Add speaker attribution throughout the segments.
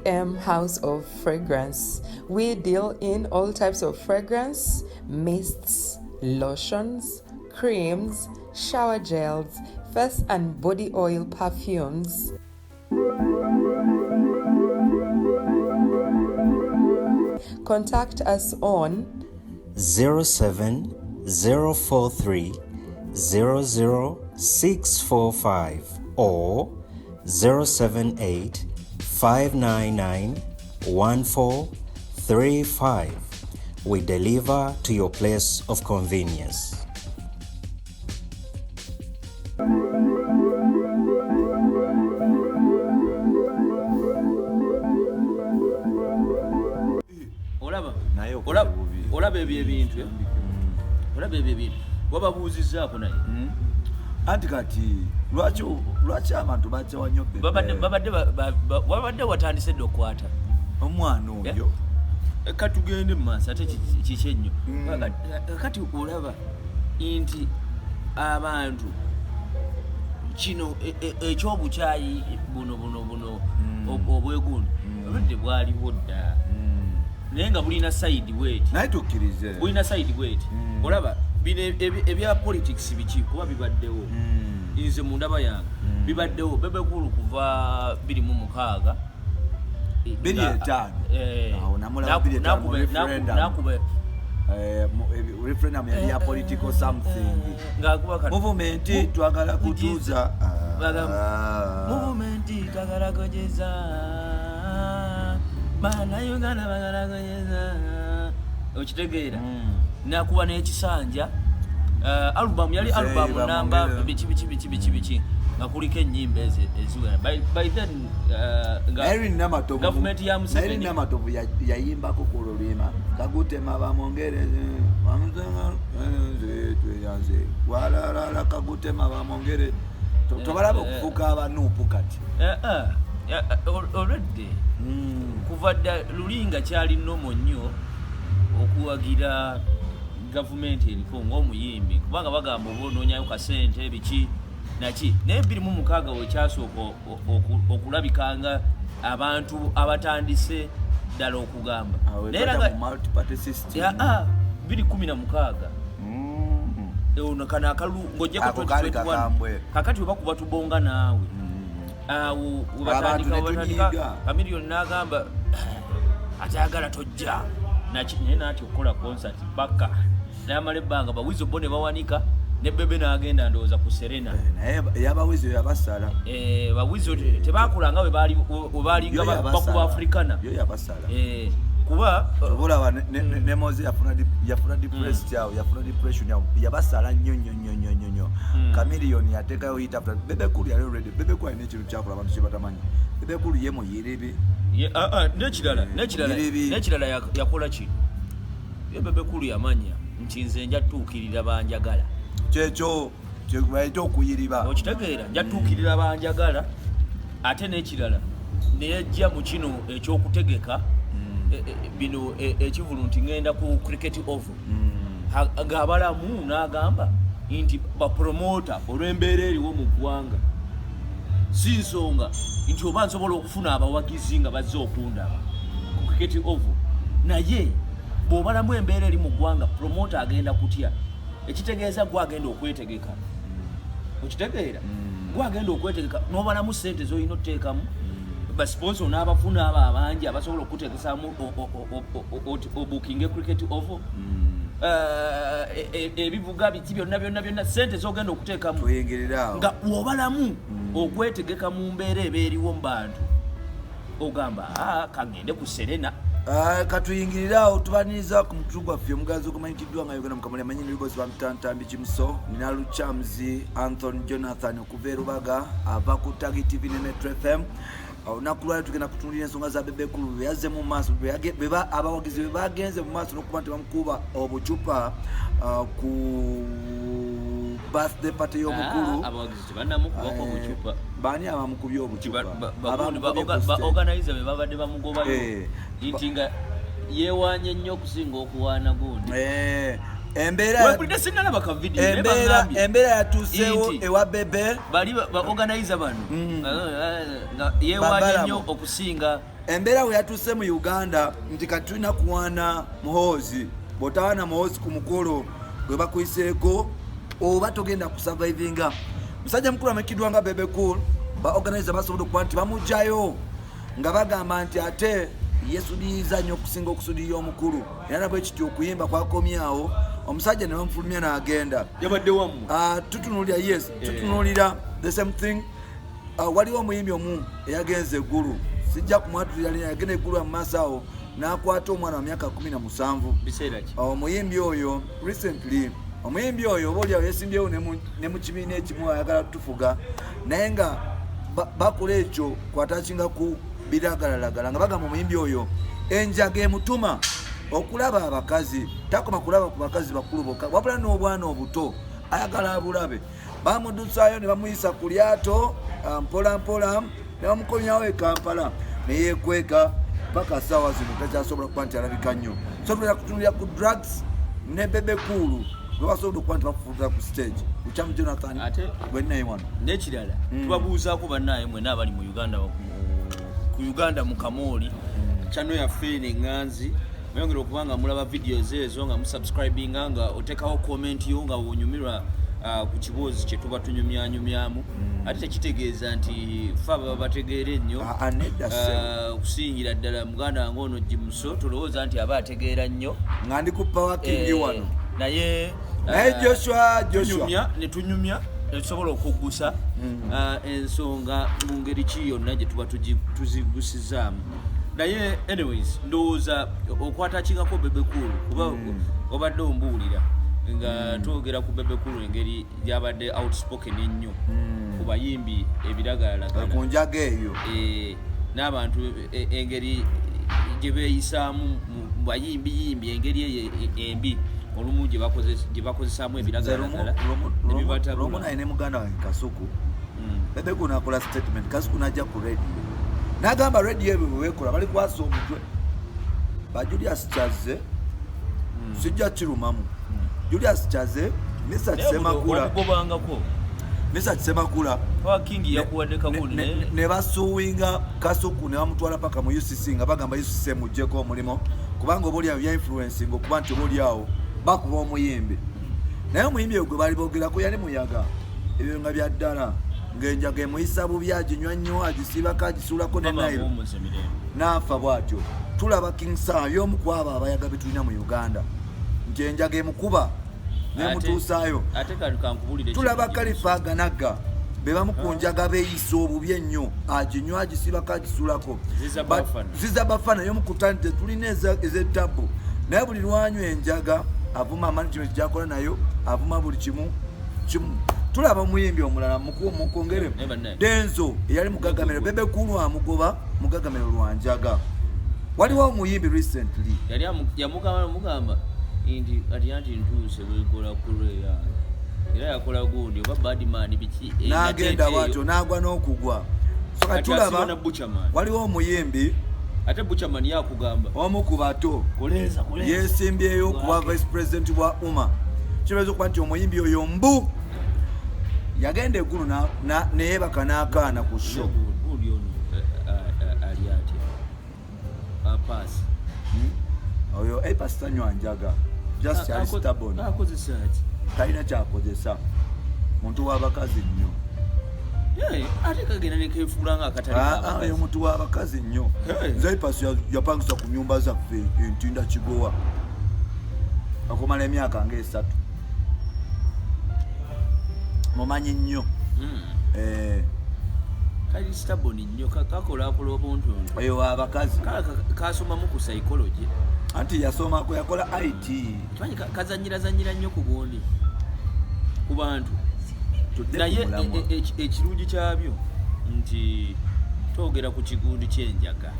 Speaker 1: EM House of Fragrance. We deal in all types of fragrance, mists, lotions, creams, shower gels, face and body oil perfumes. Contact us on
Speaker 2: 07043 00645 or 078 599 1435. We deliver to your place of convenience.
Speaker 3: Olaba ebintu wababuuzizzaako naye
Speaker 4: anti kati lwaki abantu bajja wanyo
Speaker 3: babadde watandise dde okukwata
Speaker 4: omwana oyo
Speaker 3: katugende mu maaso ate kiki ennyo kati olaba nti abantu kino ekyobukyayi buno obweguno obudde bwaliwo dda naye nga bulina side weight
Speaker 4: naye tukkirize
Speaker 3: bulina side weight olaba bino ebya politics biki kuba bibaddewo nze mu ndaba yange bibaddewo Bebe Cool kuva 26
Speaker 4: referendum ya political something movement twagala kutuuza
Speaker 3: movement twagala kugeza bana Uganda bagala kugeza okitegeera nakuba n'ekisanja album yali album namba biki nga kuliko ennyimba eziwera by then government ya Museveni
Speaker 4: namatovu yayimbako ku lulima kagutema bamongereze tweyanze walalala kagutema bamongere tobalaba okufuuka abanuupu kati
Speaker 3: already kuva dda lulinga kyali nomo nnyo okuwagira gavumenti eriko ng'omuyimbi kubanga bagamba obonoonyayo kasente biki naki naye 26 wekyasooka okulabikanga abantu abatandise ddala okugamba naye 2016 kana akalu ng'ogyeko 2021 kakati we bakuba tubonga naawe awo webatandika kamiliyoni n'agamba atayagala tojja naye naati okukola concert baka n'amala ebbanga bawizo bo ne bawanika ne Bebe n'agenda ndowooza ku Serena
Speaker 4: naye yabawizo yabasala
Speaker 3: bawizo tebakulanga we baalinga bakuba Africana
Speaker 4: yo yabasala
Speaker 3: kuba
Speaker 4: olaba ne Moze yafuna depressed yawo yafuna depression yawo yabasala nnyo kamiliyoni yateekayo hit after Bebe Cool yali already Bebe Cool alina ekintu kyakola abantu kyebatamanyi Bebe Cool ye muyiribi
Speaker 3: nekirala yakola ki ye Bebe Cool yamanya nti nze nja tuukirira banjagala
Speaker 4: kyekyo kyebayita okuyiriba
Speaker 3: okitegeera nja tuukirira banjagala ate n'ekirala neyajja mu kino ekyokutegeka bino ekivulu nti ngenda ku cricket oval ng'abalamu n'agamba nti bapromota olw'embeera eriwo mu ggwanga si nsonga nti oba nsobola okufuna abawagizi nga bazze okundaba ku cricket oval naye bw'obalamu embeera eri mu ggwanga promota agenda kutya ekitegeeza gwe agenda okwetegeka okitegeera gwe agenda okwetegeka n'obalamu ssente z'olina oteekamu basponso n'abafuna abo abangi abasobola okuteekesaamu obukinge cricket oval ebivuga biki byonna ssente z'ogenda okuteekamu nga w'obalamu okwetegeka mu mbeera eba eriwo mu bantu ogamba kagende ku Serena
Speaker 4: katuyingirira awo tubaniriza ku mututu gwaffe omugazi ogumanyikiddwa nga Uganda Mukamooli amanyi n'ebibozi bamutantambi kimuso nina Luchamzi Anthony Jonathan okuva e Rubaga ava ku Tagi TV ne Metro FM olunaku lwali tugenda kutunulira ensonga za Bebe Cool bwe yazze mu maaso abawagizi bwe bagenze mu maaso n'okuba nti bamukuba obucupa ku birthday party y'omukulu
Speaker 3: abawagizi tebannamukubako obucupa
Speaker 4: baani abamukubye obucupa
Speaker 3: organizer be babadde bamugobayo nti nga yeewaanye nnyo okusinga okuwaana gundi
Speaker 4: embeera yatuuseewo ewa Bebe
Speaker 3: bali ba organizer bano nga yeewaanye nnyo okusinga
Speaker 4: embeera we yatuuse mu Uganda nti kati tulina kuwaana Muhoozi. Bw'otawaana Muhoozi ku mukolo gwe bakuyiseeko oba togenda kusurvivinga. Musajja mukulu amanyikiddwa nga Bebe Cool ba organizer basobola okuba nti bamugjayo nga bagamba nti ate yesudiiza nnyo okusinga okusudira omukulu era nabwe kityo okuyimba kwakomyawo omusajja ne bamufulumya n'agenda.
Speaker 3: Yabadde wamu
Speaker 4: tutunuulira tutunuulira the same thing. Waliwo omuyimbi omu eyagenze eggulu sijja kumwatulira lina yagenda eggulu amaaso awo n'akwata omwana wa myaka 17.
Speaker 3: biseera ki
Speaker 4: omuyimbi oyo recently omuyimbi oyo oba oliawo yesimbyewo ne mu kibiina ekimu ayagala tufuga naye nga bakola ekyo kwatakinga ku biragalalagala nga bagamba omuyimbi oyo enjaga emutuma okulaba abakazi takoma kulaba ku bakazi bakulu bokka wabula n'obwana obuto ayagala abulabe. Bamudusaayo ne bamuyisa ku lyato mpola mpola ne bamukomyawo e Kampala ne yeekweka paka sawa zino takyasobola kuba nti alabika nnyo. So tulina kutunulira ku drugs ne Bebe Cool gwe basobola okuba nti bafufuza ku stage Uchamu Jonathan gwennaye wano
Speaker 3: n'ekirala tubabuuzaako bannaye mwena abali mu Uganda ku Uganda Mukamooli channel yaffe n'enganzi mweyongera okuba nga mulaba videos ezo nga musubscribinga nga otekawo comment yo nga wonyumirwa ku kibuuzi kye tuba tunyumyanyumyamu ate tekitegeeza nti fe ababa bategeera ennyo okusingira ddala muganda wange ono Jimuso tulowooza nti aba ategeera nnyo
Speaker 4: nga ndi ku power king wano
Speaker 3: naye
Speaker 4: Joshua
Speaker 3: ne tunyumya tusobola okuggusa ensonga mu ngeri ki yonna gye tuba tuzigusizaamu. Naye anyways ndowooza okwatakingako Bebe Cool kuba obadde ombuulira nga twogera ku Bebe Cool engeri gyabadde outspoken ennyo ku bayimbi ebiragalalagala
Speaker 4: ku njaga eyo
Speaker 3: n'abantu engeri gye beeyisaamu mu bayimbi engeri embi olumu gye bakozesaamu ebiragalalagala
Speaker 4: Romo naye ne muganda wange Kasuku Bebe Cool n'akola statement Kasuku n'ajja ku radio n'agamba radio ebyo bwe beekola bali kwasa omutwe ba Julius Chaze sijja kirumamu Julius Chaze Mr. Kisemakula
Speaker 3: King yakuwadde kakuli
Speaker 4: ne basuwinga Kasuku ne bamutwala paka mu UCC nga bagamba UCC mujjeko omulimo kubanga obuli ya influencing okuba nti obuli awo bakuba omuyimbi naye omuyimbi ogwe bali bogerako yali muyaga ebyo nga bya ddala ng'enjaga emuyisa bubi aginywa nnyo agisiibako agisuulako ne Nairo n'afa bw'atyo. Tulaba King Sam y'omu ku abo abayaga be tulina mu Uganda nti enjaga emukuba n'emutuusaayo. Tulaba Kalifa Aganaga be bamu ku njaga beeyisa obubi ennyo aginywa agisiibako agisuulako ziza bafana y'omu ku tante tulina ez'ettabu naye buli lwanywa enjaga avuma management gy'akola nayo avuma buli kimu. Tulaba omuyimbi omulala mukongere Denzo eyali mugagamiro Bebe Cool amugoba mugagamiro lwanjaga. Waliwo omuyimbi recently
Speaker 3: yamugamba nti ati ntuuse wekola kuleya era yakola gundi oba badman biki
Speaker 4: n'agenda bwatyo n'agwa n'okugwa. So kati tulaba waliwo omuyimbi
Speaker 3: ate Buchaman yakugamba
Speaker 4: omu ku bato yeesimbyeyo kuba vice president wa UMA kibezo kuba nti omuyimbi oyo mbu yagenda eggulu neyeebaka n'akaana ku show oyo Pastor Nywanjaga just ali stubborn talina kyakozesa muntu w'abakazi nnyo
Speaker 3: ate kagenda nekefuula nga akatali
Speaker 4: oyo muntu w'abakazi nnyo nze Pastor yapangisa ku nyumba zaffe entinda Kigowa okumala emyaka nga 3 mumanyi nnyo
Speaker 3: kali stubborn nnyo kakola obuntu
Speaker 4: oyo abakazi
Speaker 3: kasomamu ku psychology
Speaker 4: anti yasomako yakola IT
Speaker 3: kazanyira nnyo ku gundi ku bantu naye ekirungi kyabyo nti twogera ku kigundi ky'enjaga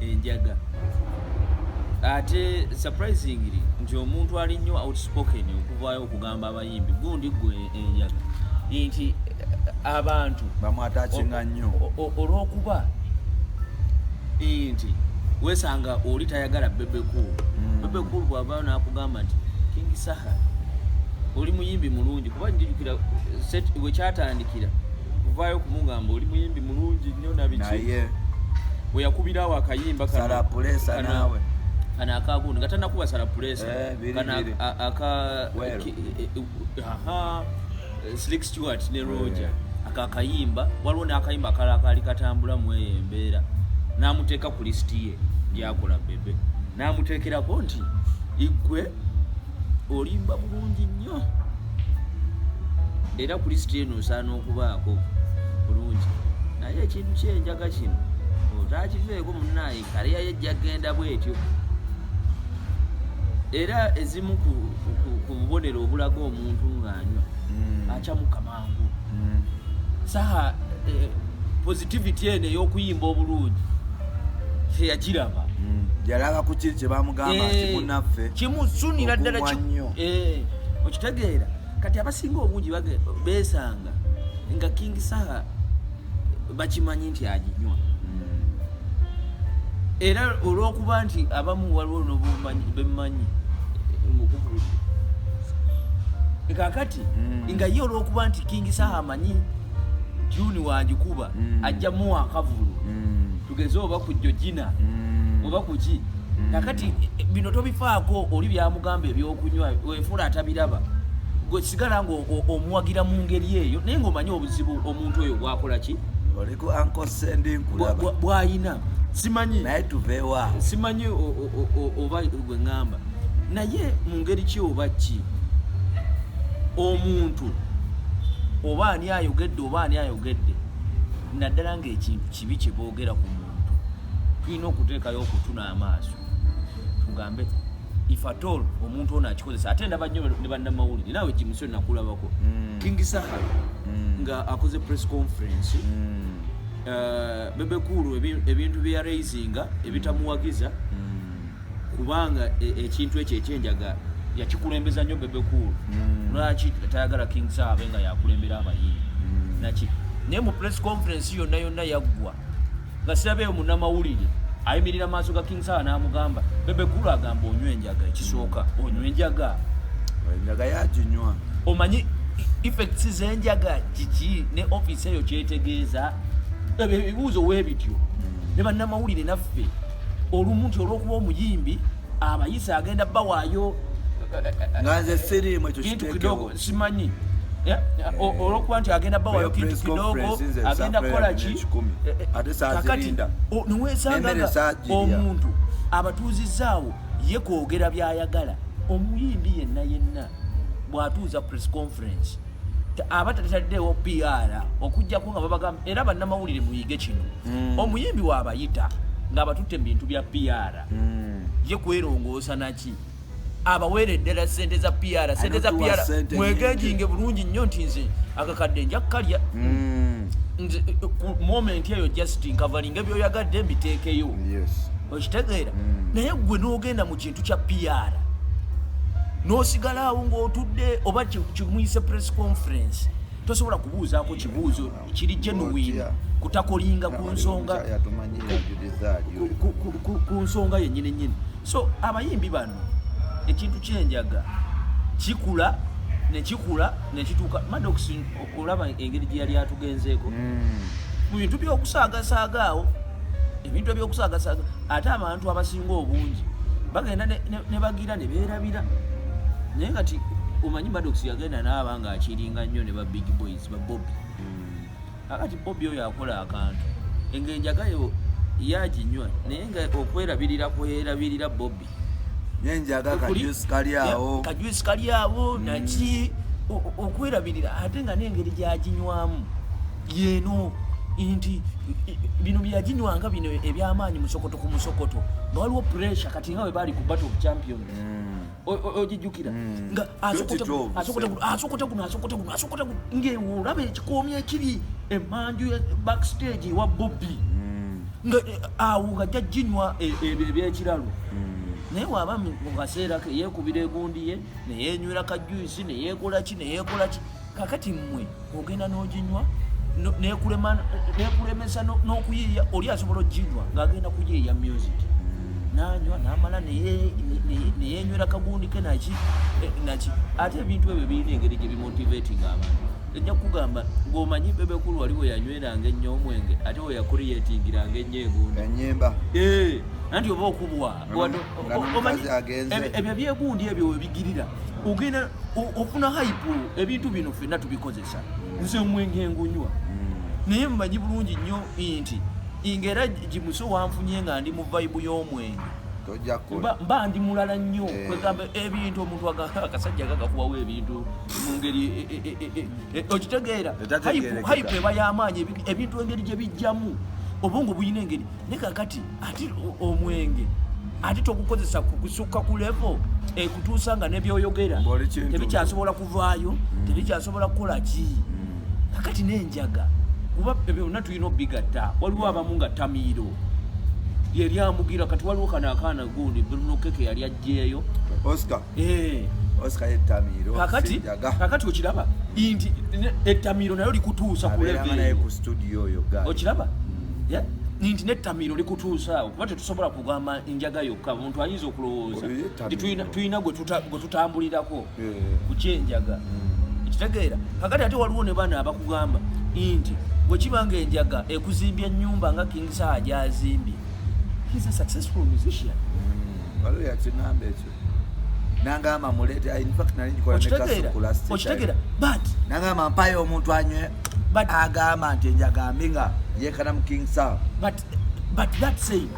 Speaker 3: enjaga ate surprisingly nti omuntu ali nnyo outspoken okuvaayo okugamba abayimbi gundi gwe enjaga nti abantu
Speaker 4: bamwatakinga nnyo
Speaker 3: olw'okuba nti wesanga oli tayagala Bebe Cool Bebe Cool bw'avaayo n'akugamba nti King Saha oli muyimbi mulungi kuba njijukira we kyatandikira kuvaayo kumugamba oli muyimbi mulungi nnyo nabiki we yakubirawo akayimba
Speaker 4: Sarapulesa nawe
Speaker 3: kana akagundi gatanakuba Sarapulesa kana Slick Stewart ne Roger akakayimba waliwo n'akayimba akalala kali katambula mu embeera n'amuteeka ku listi ye gyakola Bebe n'amuteekerako nti igwe olimba bulungi nnyo era ku listi eno osaana okubaako bulungi naye ekintu kyenjaga kino otakiveeko munnaye kaleya yejja genda bwetyo era ezimu ku bubonero obulaga omuntu ng'anywa acamuka mangu saha positivity eno ey'okuyimba obulungi teyagiraba
Speaker 4: yalaba ku kiri kye bamugamba nti munnaffe
Speaker 3: kimusunira ddala okitegeera kati abasinga obungi beesanga nga King Saha bakimanyi nti aginywa era olw'okuba nti abamu waliwo nobumanyi kakati nga ye olw'okuba nti King Saha amanyi Juni wagikuba ajjamu akavulu tugeze oba ku Jojina oba kuki kakati bino tobifaako oli byamugamba ebyokunywa weefula atabiraba gwe sigala nga omuwagira mu ngeri eyo naye ng'omanyi obuzibu omuntu oyo bwakola ki
Speaker 4: oliku Uncle Sandy nkulaba
Speaker 3: bwayina simanyi
Speaker 4: naye tuveewa
Speaker 3: simanyi oba gwe ngamba naye mu ngeri ki oba ki omuntu oba ani ayogedde naddala ng'ekintu kibi kye boogera ku muntu tulina okuteekayo okutuna amaaso tugambe if at all omuntu ono akikozesa ate ndaba nnyo ne bannamawulire naawe Jimuso nakulabako King Saha nga akoze press conference Bebe Cool ebintu bye yaraisinga ebitamuwagiza kubanga ekintu ekyo ekyenjaga yakikulembeza nnyo Bebe Cool lwaki tayagala King Saha abe nga yakulembera abayimbi naki naye mu press conference yonna yaggwa nga sirabeeyo munnamawulire ayimirira maaso ga King Saha n'amugamba Bebe Cool agamba onywa enjaga ekisooka onywa enjaga
Speaker 4: yaginywa
Speaker 3: omanyi effects z'enjaga kiki ne office eyo kyetegeeza ebibuuzo weebityo ne bannamawulire naffe olumu nti olw'okuba omuyimbi abayisa agenda bawaayo
Speaker 4: nga nze siriimu ekyo
Speaker 3: kidogo simanyi olw'okuba nti agenda bawaayo kintu kidogo agenda kukola ki kakati niweesanga omuntu abatuuzizaawo ye kwogera by'ayagala omuyimbi yenna bw'atuuza press conference aba tataddeewo PR okujjako nga babagamba era bannamawulire muyige kino omuyimbi waabayita ng'abatutte mu bintu bya PR ye kwerongoosa naki abaweere ddala ssente za PR mwegenjinge bulungi nnyo nti nze akakadde nja kukalya moment eyo just nkavalinga byoyagadde mbiteekeyo okitegeera naye gwe n'ogenda mu kintu kya PR n'osigalaawo ng'otudde oba kimuyise press conference tosobola kubuuzaako kibuuzo kiri genuine kutakolinga ku nsonga yennyini so abayimbi bano ekintu kyenjaga kikula nekituuka Maddox olaba engeri gye yali atugenzeeko mu bintu by'okusaagasaaga ate abantu abasinga obungi bagenda ne bagira ne beerabira naye kati omanyi Maddox yagenda n'aba nga akiringa nnyo ne ba big boys ba Bobby akati Bobby oyo akola akantu engenjagayo yaginywa naye nga okwerabirira Bobby
Speaker 4: nyenjaga kajuisi kali awo naki okwerabirira ate nga n'engeri gyaginywamu yeeno nti bino byaginywanga bino ebyamaanyi musokoto ku musokoto nga waliwo pressure kati nga we baali ku battle of champions ogijjukira nga asokota guno ngeewo olaba ekikoomi ekiri emanju backstage ewa Bobby nga awo nga jagginywa ebyekiralo naye waaba mu kaseera ke yeekubira egundi ye neyeenywera kajuisi neyeekola ki kakati mmwe ogenda n'oginywa nekulemesa n'okuyiiya oli asobola oginywa ng'agenda kuyiiya music n'anywa n'amala neyeenywera kagundi ke naki ate ebintu ebyo birina engeri gye bimotivating abantu
Speaker 3: ejja kugamba ng'omanyi Bebekulu waliwo yanyweranga ennyo omwenge ate we yakuriyettingiranga ennyo egundi
Speaker 4: ennyimba
Speaker 3: anti oba okubwa ebyo byegundi ebyo webigirira ogenda ofuna hype ebintu bino ffenna tubikozesa nze omwenge ngunywa naye mmanyi bulungi nnyo nti ng'era Jimuso wanfunye nga ndi mu vibe y'omwenge mba ndi mulala nnyo kwegamba ebintu omuntu akasajja kagakuwawo ebintu mu ngeri okitegeera hype eba y'amaanyi ebintu engeri gye bijjamu obwongo buyina engeri ne kakati ate omwenge ate tokukozesa kusukka ku level kutuusa nga nebyoyogera tebikyasobola kuvaayo tebikyasobola kukola ki kakati n'enjaga kuba byonna tulina obigatta waliwo abamu nga Tamiiro yali amugira kati waliwo kano akaana gundi Bruno Keke yali ajjeeyo
Speaker 4: Oscar Tamiiro
Speaker 3: kakati okiraba nti Tamiiro nayo likutuusa ku level
Speaker 4: ku studio yo guys
Speaker 3: okiraba nti n'Etamiiro likutuusa kuba tetusobola kugamba enjaga yokka omuntu ayinza okulowooza tulina gwe tutambulirako ku kyenjaga ekitegeera kakati ate waliwo ne bana abakugamba nti bwe kibanga enjaga ekuzimbya ennyumba nga King Saha gy'azimbye he's a successful musician
Speaker 4: waliwo yakinamba ekyo nangamba mulete in fact nali njikola ne kasu
Speaker 3: okitegeera but
Speaker 4: nangamba mpayo omuntu anywe agamba nti enjaga mbinga yekana mu King Saha
Speaker 3: but that said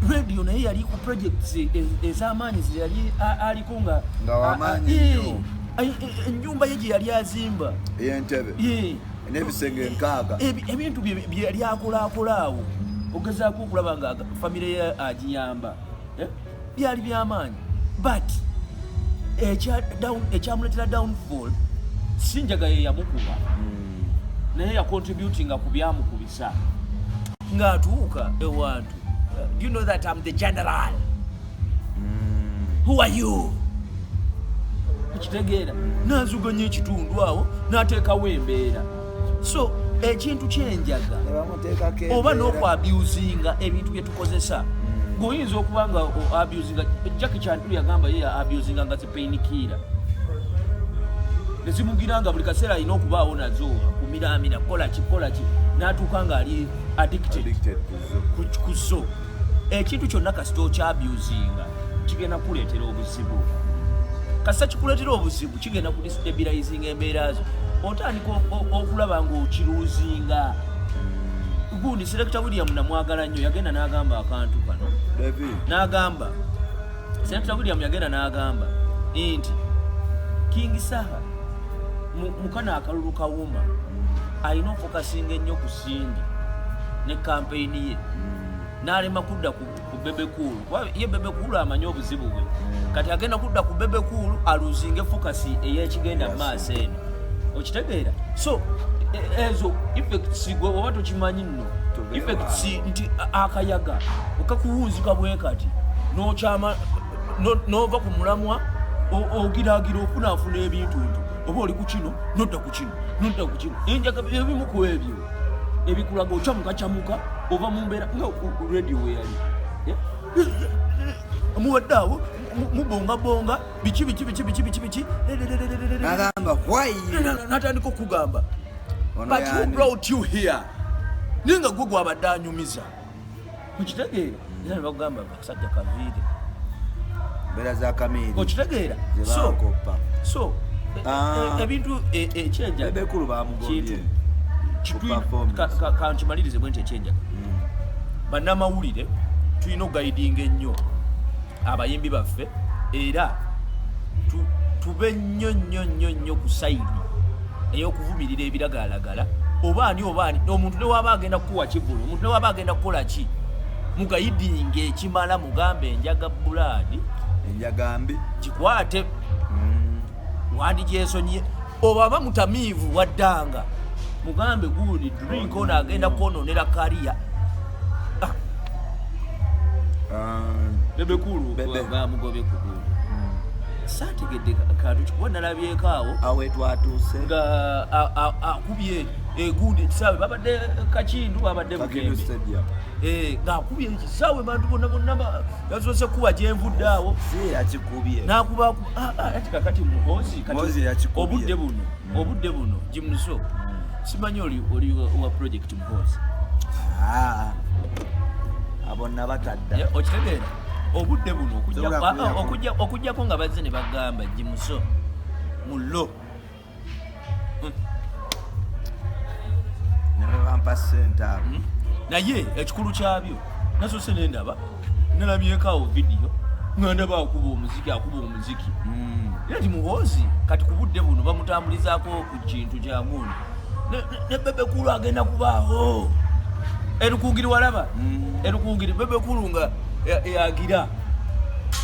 Speaker 3: radio naye yali ku projects ez'amaanyi zeyali aliko nga
Speaker 4: wamaanyi nnyo
Speaker 3: ennyumba ye gye yali azimba
Speaker 4: ey'entebe n'ebisenge nkaaga
Speaker 3: ebintu bye yali akolaakolaawo ogezaako okulaba nga famire ye agiyamba byali by'amaanyi but ekyamuletera downfall si njaga ye yamukuba naye yacontributinga ku byamukubisa ng'atuuka ewantu you know that I'm the general who are you ekitegeera n'azuganya ekitundu awo n'ateekawo embeera so ekintu kyenjaga oba n'okwabusinga ebintu bye tukozesa ng'oyinza okuba nga abusinga Jackie Chandiru yagamba ye abusinga nga zipainikira nezimugira nga buli kaseera alina okubaawo nazo kumiramira kola ki n'atuuka nga ali addicted ku zo ekintu kyonna kasita okyabusinga kigenda kuleetera obuzibu kasita kikuleetera obuzibu kigenda kudestabilizinga embeera zo otandika okulaba ng'okiruuzinga gundi Selector William namwagala nnyo yagenda n'agamba akantu kano n'agamba Selector William yagenda n'agamba nti King Saha mukana akalulu kawuma alina ofokasinga ennyo ku Sindi ne kampeyini ye n'alema kudda ku Bebekulu ye Bebekulu amanyi obuzibu bwe kati agenda kudda ku Bebekulu aluzinge fokasi ey'ekigenda mu maaso eno okitegeera so ezo effects gwe oba tokimanyi nno effects nti akayaga okakuwunzika bwe kati n'ova ku mulamwa ogiraagira okunaafuna ebintu oba oli ku kino nodda ku kino enjaga ebimu ku ebyo ebikulaga okyamuka ova mu mbeera nga radio we yali muwaddaawo mubongabonga biki n'atandika okugamba but who brought you here naye nga gwe gwabadde anyumiza okitegeera era nebakugamba akasajja kaviire
Speaker 4: mbeera za kamiri
Speaker 3: okitegeera so ebintu ekyenjaga
Speaker 4: Bebekulu bamugobye
Speaker 3: kankimalirize bwe nti ekyenjaga bannamawulire tulina ogayidinga ennyo abayimbi baffe era tube nnyo ku sayidi ey'okuvumirira ebiragalalagala obaani omuntu ne waba agenda kukuwa kivulu omuntu ne waba agenda kukola ki mugayidinga ekimala mugambe enjaga bulaadi
Speaker 4: enjaga mbi
Speaker 3: kikwate wandigyesonye obaba mutamiivu waddanga mugambe gundi drink ono agenda kwononera kaliya Bebekulu Amugobye Kusiteegi saategedde kantu kikuba nalabyeko awo
Speaker 4: awe twatuuse
Speaker 3: nga akubye gundi ekisaawe babadde Kakindu babadde Bugembe ng'akubye ekisaawe bantu bonna yasoose kuba gyenvudde awo n'akuba ati kakati Muhoozi obudde buno Jimuso simanyi oli wa project Muhoozi
Speaker 4: abonna batadda
Speaker 3: okitegeera obudde buno okujjako nga bazze ne bagamba Jimuso mulo
Speaker 4: nebampa sente abo
Speaker 3: naye ekikulu kyabyo nasoose nendaba nalabyenkaawo vidiyo nga ndaba akuba omuziki era ti Muhoozi kati ku budde buno bamutambulizaako ku kintu kyagundi ne Bebe Cool agenda kubaawo erukungiri walaba erukungiri Bebe Cool nga yagira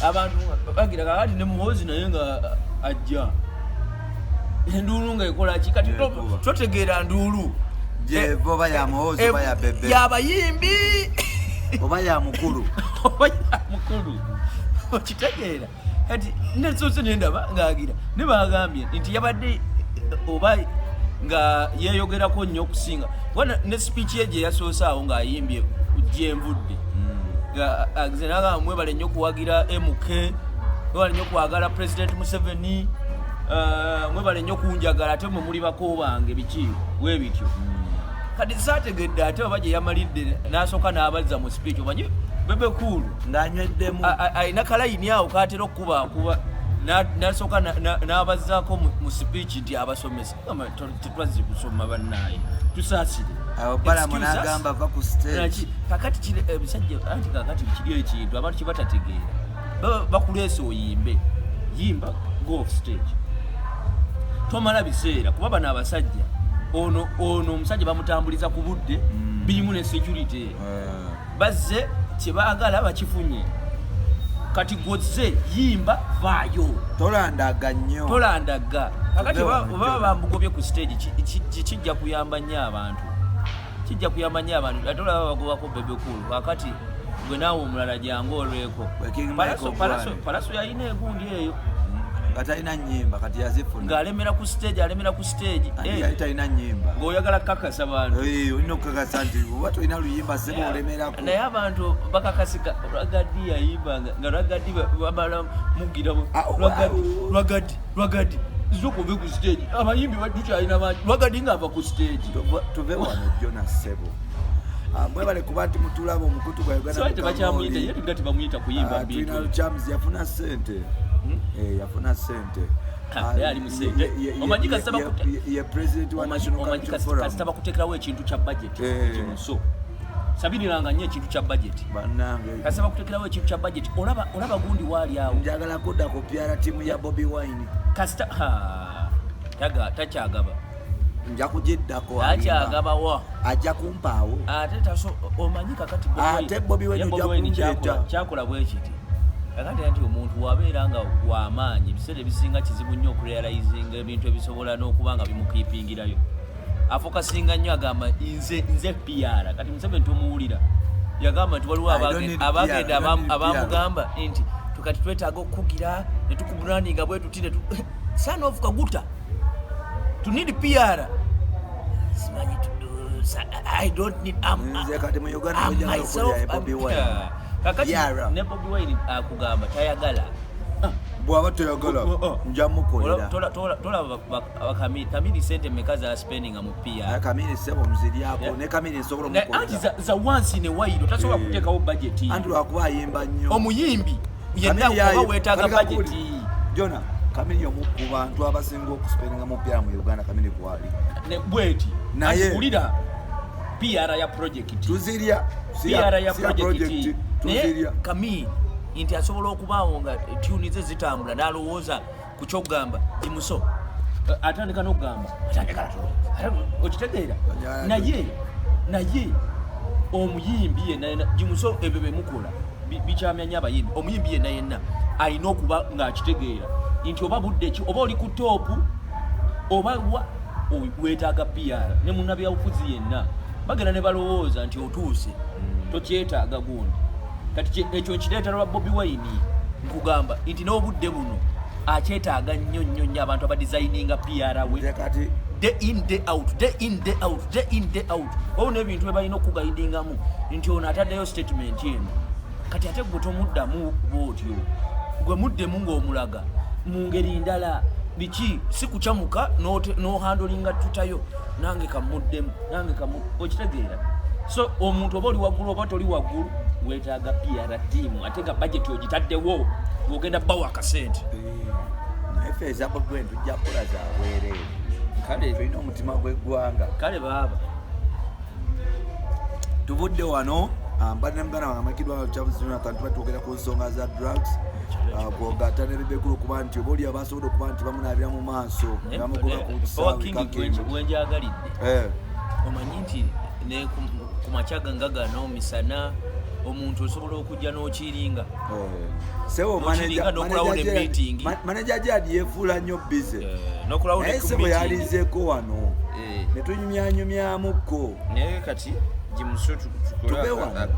Speaker 3: abantu bagira kakati ne Muhoozi naye nga ajja enduulu nga ekola ki kati totegeera nduulu
Speaker 4: oba ya Muhoozi oba ya Bebe
Speaker 3: yabayimbi
Speaker 4: oba ya mukulu
Speaker 3: okitegeera kati nesoose nendaba ng'agira ne bagambye nti yabadde oba nga yeeyogerako nnyo okusinga ne speech ye gye yasoose awo ng'ayimbye gyenvudde nagamba mwebale nnyo okuwagira MK mwebale nnyo okuwagala President Museveni mwebale nnyo kunjagala ate mwe muli bako bange biki bwe bityo kati saategedde ate oba gye yamalidde n'asooka n'abazza mu speech omanyi Bebe Cool
Speaker 4: ng'anyweddemu
Speaker 3: alina kalayini awo kaatera okukuba n'asooka n'abazzaako mu speech nti abasomesa tetwazze kusoma bannaaye tusaasire
Speaker 4: balamu n'agamba va ku stage
Speaker 3: kakati ebisajja anti kakati kiri ekintu abantu kye batategeera bakuleese oyimbe yimba go off stage tomala biseera kuba bano abasajja ono omusajja bamutambuliza ku budde birimu ne security bazze kyebaagala bakifunye kati gozze yimba vaayo
Speaker 4: tolandaga nnyo
Speaker 3: kakati oba bamugobye ku stage kijja kuyamba nnyo abantu ate olaba bagobako Bebe Cool kakati gwe naawe omulala jangu olweko palaso yalina egundi eyo
Speaker 4: nga talina nnyimba kati yazifuna
Speaker 3: ng'alemera ku stage
Speaker 4: talina nnyimba
Speaker 3: ng'oyagala kukakasa bantu
Speaker 4: olina okukakasa nti oba tolina luyimba sebe olemerako
Speaker 3: naye abantu bakakasika Lwagadi yayimbanga nga Lwagadi bamala mugiramu Lwagadi zokove ku stage abayimbi batukyalina bangi Lwagadi ng'ava ku stage
Speaker 4: tuve wano Jonas Sebo mwebale kuba nti mutulaba omukutu gwa
Speaker 3: Uganda tebamuyita kuyimba
Speaker 4: tulina Luchamuzi yafuna sente yafuna sente
Speaker 3: ali musente omanyi
Speaker 4: ye president wa National Council Forum
Speaker 3: kasita bakuteekerawo ekintu kya budget kimuso sabiriranga nnyo ekintu kya budget
Speaker 4: bannange
Speaker 3: kasita bakuteekerawo ekintu kya budget olaba gundi waali awo
Speaker 4: njagala kudda ku pyara tiimu ya Bobi Wine
Speaker 3: kasita takyagaba
Speaker 4: nja kugiddako
Speaker 3: akyagabawa
Speaker 4: ajja kumpaawo
Speaker 3: ate omanyi kakati
Speaker 4: ate Bobi Wine
Speaker 3: kyakola bwe kiti kakati nti omuntu wabeera nga w'amaanyi ebiseera ebisinga kizibu nnyo okurealizinga ebintu ebisobola n'okuba nga bimukiipingirayo afokasinga nnyo agamba nze PR kati Museveni tumuwulira yagamba nti waliwo abagenda abamugamba nti tukati twetaaga okukugira ne tukubrandinga bwe tuti son of Kaguta to need PR simanyi I don't need
Speaker 4: nze kati mu Uganda myself Bobi Wine
Speaker 3: kakati ne Bobi Wine akugamba tayagala
Speaker 4: bwaba toyagala nja mukolera
Speaker 3: tolaba Kamili sente meka za spending mu PR
Speaker 4: Kamili sebo mziryako ne Kamili nsobola mukolera
Speaker 3: anti za once in a while tasobola kuteekawo budget
Speaker 4: anti lwakuba ayimba nnyo
Speaker 3: omuyimbi yenna kuba weetaaga budget
Speaker 4: Jona Kamili omu ku bantu abasinga okuspendinga mu PR mu Uganda Kamili kwali
Speaker 3: ne bweti naye kulira PR ya project
Speaker 4: tuzirya
Speaker 3: PR ya project tuzirya Kamili nti asobola okubaawo nga tune ze zitambula n'alowooza ku kyogamba Jimuso atandika n'okugamba okitegeera naye omuyimbi yenna Jimuso ebyo bemukola bikyamya nnyo abayimbi omuyimbi yenna alina okuba ng'akitegeera nti oba budde ki oba oli ku toopu oba weetaaga PR ne munnabyabufuzi yenna bagenda ne balowooza nti otuuse tokyetaaga gundi kati ekyo kireetera lwa Bobi Wine nkugamba nti n'obudde buno akyetaaga nnyo abantu abadesigninga PR we
Speaker 4: kati
Speaker 3: day in day out wabona ebintu bye balina okugayidingamu nti ono ataddeyo statement eno kati ate gwe tomuddamu bwotyo gwe muddemu ng'omulaga mu ngeri ndala biki si kucamuka n'ohandolinga tutayo nange kamuddemu okitegeera so omuntu oba oli waggulu oba toli waggulu weetaaga PR team ate nga budget ogitaddewo ng'ogenda bbawo akasente
Speaker 4: naye ffe ezabo gwe tujja kukola zabwereere kale tulina omutima gw'eggwanga
Speaker 3: kale baaba
Speaker 4: tuvudde wano mbadde muganda wange amakidwa Jonathan tuba twogera ku nsonga za drugs kwogata ne bebekulu okuba nti oba oli abasobodde okuba nti bamunaabira mu maaso bamugoba ku
Speaker 3: wenjagalidde omanyi nti ne ku makyaga nga gano misana omuntu osobola okujja n'okiringa
Speaker 4: sebo manager jadi yefuula nnyo bize naye sebo yalizeeko wano ne tunyumyanyumyamukko
Speaker 3: naye kati gimuso
Speaker 4: tubewa